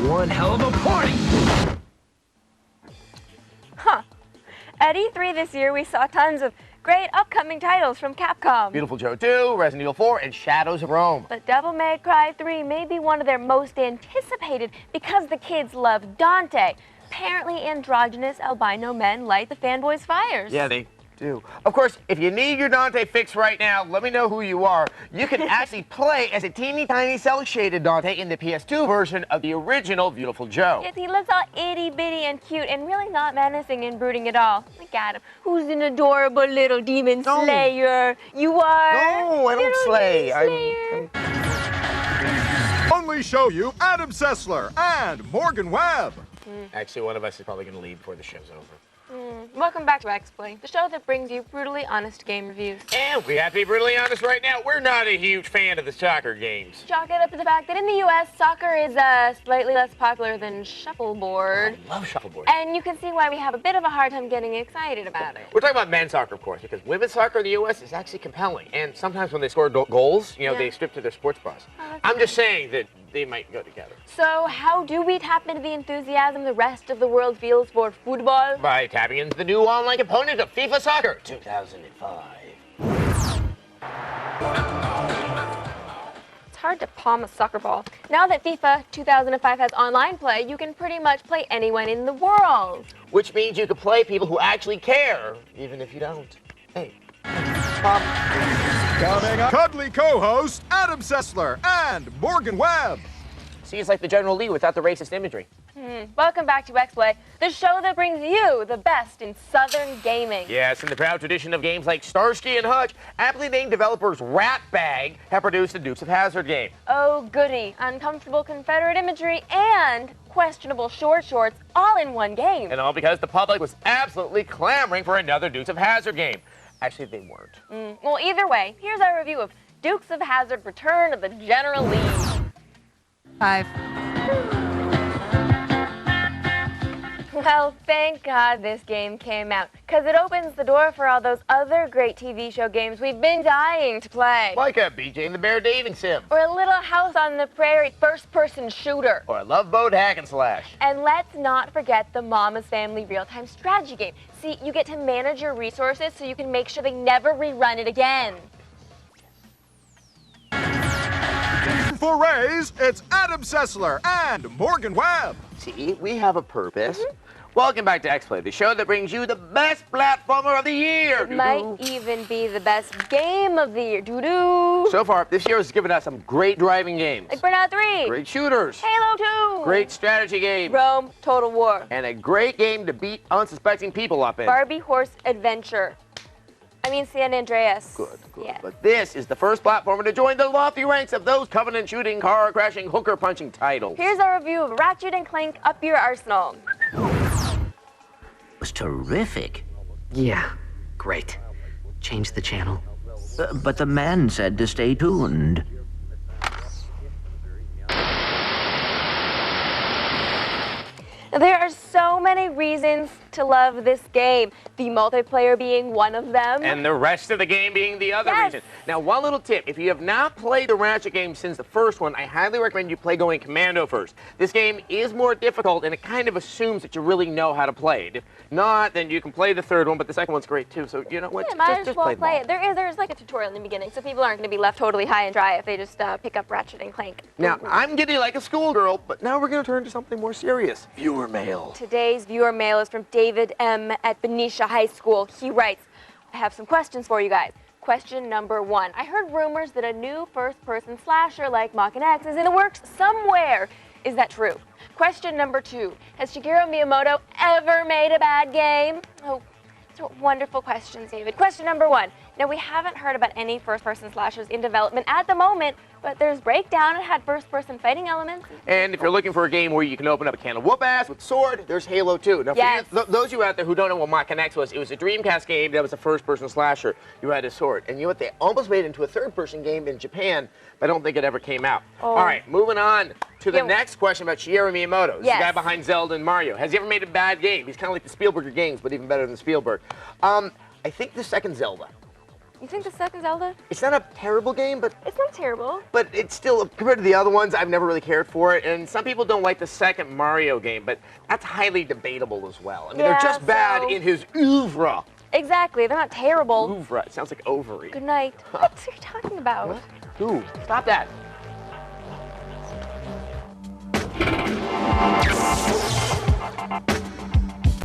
one hell of a party! Huh. At E3 this year, we saw tons of great upcoming titles from Capcom. Beautiful Joe 2, Resident Evil 4, and Shadows of Rome. But Devil May Cry 3 may be one of their most anticipated because the kids love Dante. Apparently, androgynous albino men light the fanboys' fires. Yeah, they do. Of course, if you need your Dante fix right now, let me know who you are. You can actually play as a teeny tiny cel-shaded Dante in the PS2 version of the original Beautiful Joe. Yes, he looks all itty-bitty and cute and really not menacing and brooding at all. Look at him. Who's an adorable little demon slayer? You are? No, I don't slay. Only show you Adam Sessler and Morgan Webb. Actually, one of us is probably going to leave before the show's over. Welcome back to Xplay, the show that brings you brutally honest game reviews. And we have to be brutally honest right now, we're not a huge fan of the soccer games. Chalk it up to the fact that in the U.S., soccer is slightly less popular than shuffleboard. I love shuffleboard. And you can see why we have a bit of a hard time getting excited about it. We're talking about men's soccer, of course, because women's soccer in the U.S. is actually compelling. And sometimes when they score goals, you know, they strip to their sports bras. I'm just saying that they might go together. So how do we tap into the enthusiasm the rest of the world feels for football? By tapping into the new online component of FIFA Soccer 2005. It's hard to palm a soccer ball. Now that FIFA 2005 has online play, you can pretty much play anyone in the world. Which means you can play people who actually care, even if you don't. Hey, Mom. Coming up, cuddly co-host Adam Sessler and Morgan Webb. See, it's like the General Lee without the racist imagery. Welcome back to Xplay, the show that brings you the best in Southern gaming. Yes, in the proud tradition of games like Starsky and Hutch, aptly named developers Rat Bag have produced the Dukes of Hazzard game. Oh goody, uncomfortable Confederate imagery and questionable short shorts all in one game. And all because the public was absolutely clamoring for another Dukes of Hazzard game. Actually, they weren't. Well, either way, here's our review of Dukes of Hazzard Return of the General Lee. 5. Well, thank God this game came out, because it opens the door for all those other great TV show games we've been dying to play. Like a BJ and the Bear dating sim. Or a Little House on the Prairie first-person shooter. Or a Love Boat hack and slash. And let's not forget the Mama's Family real-time strategy game. See, you get to manage your resources so you can make sure they never rerun it again. For Rays, it's Adam Sessler and Morgan Webb. See, we have a purpose. Welcome back to Xplay, the show that brings you the best platformer of the year. It might even be the best game of the year. Doo-doo. So far, this year has given us some great driving games. Like Burnout 3. Great shooters. Halo 2. Great strategy games. Rome Total War. And a great game to beat unsuspecting people up in. Barbie Horse Adventure. I mean San Andreas. Good. Yeah. But this is the first platformer to join the lofty ranks of those covenant shooting, car crashing, hooker punching titles. Here's our review of Ratchet and Clank Up Your Arsenal. Was terrific. Yeah, great. Change the channel. But the man said to stay tuned. There are so many reasons to love this game, the multiplayer being one of them. And the rest of the game being the other Yes. reason. Now, one little tip. If you have not played the Ratchet game since the first one, I highly recommend you play going commando first. This game is more difficult, and it kind of assumes that you really know how to play it. If not, then you can play the third one, but the second one's great too. So, you know what? Yeah, might as just well play play them all. it. There's like a tutorial in the beginning, so people aren't going to be left totally high and dry if they just pick up Ratchet and Clank. Now, I'm giddy like a schoolgirl, but now we're going to turn to something more serious. Viewer mail. Today's viewer mail is from David M. at Benicia High School. He writes, I have some questions for you guys. Question number 1. I heard rumors that a new first-person slasher like Mach and X is in the works somewhere. Is that true? Question number 2. Has Shigeru Miyamoto ever made a bad game? Oh, so wonderful questions, David. Question number 1. Now, we haven't heard about any first-person slashers in development at the moment, but there's Breakdown. It had first-person fighting elements. And if you're looking for a game where you can open up a can of whoop-ass with sword, there's Halo 2. Now, Yes. for those of you out there who don't know what Mach and X was, it was a Dreamcast game that was a first-person slasher. You had a sword. And you know what? They almost made it into a third-person game in Japan, but I don't think it ever came out. Oh. All right, moving on to the Yeah. next question about Shigeru Miyamoto. This Yes. the guy behind Zelda and Mario. Has he ever made a bad game? He's kind of like the Spielberg games, but even better than Spielberg. I think the second Zelda. You think the second Zelda? It's not a terrible game, but It's not terrible. it's still, compared to the other ones, I've never really cared for it. And some people don't like the second Mario game, but that's highly debatable as well. I mean, they're just bad in his oeuvre. Exactly, they're not terrible. Oeuvre, it sounds like ovary. Good night. What are you talking about? What? Who? Stop that.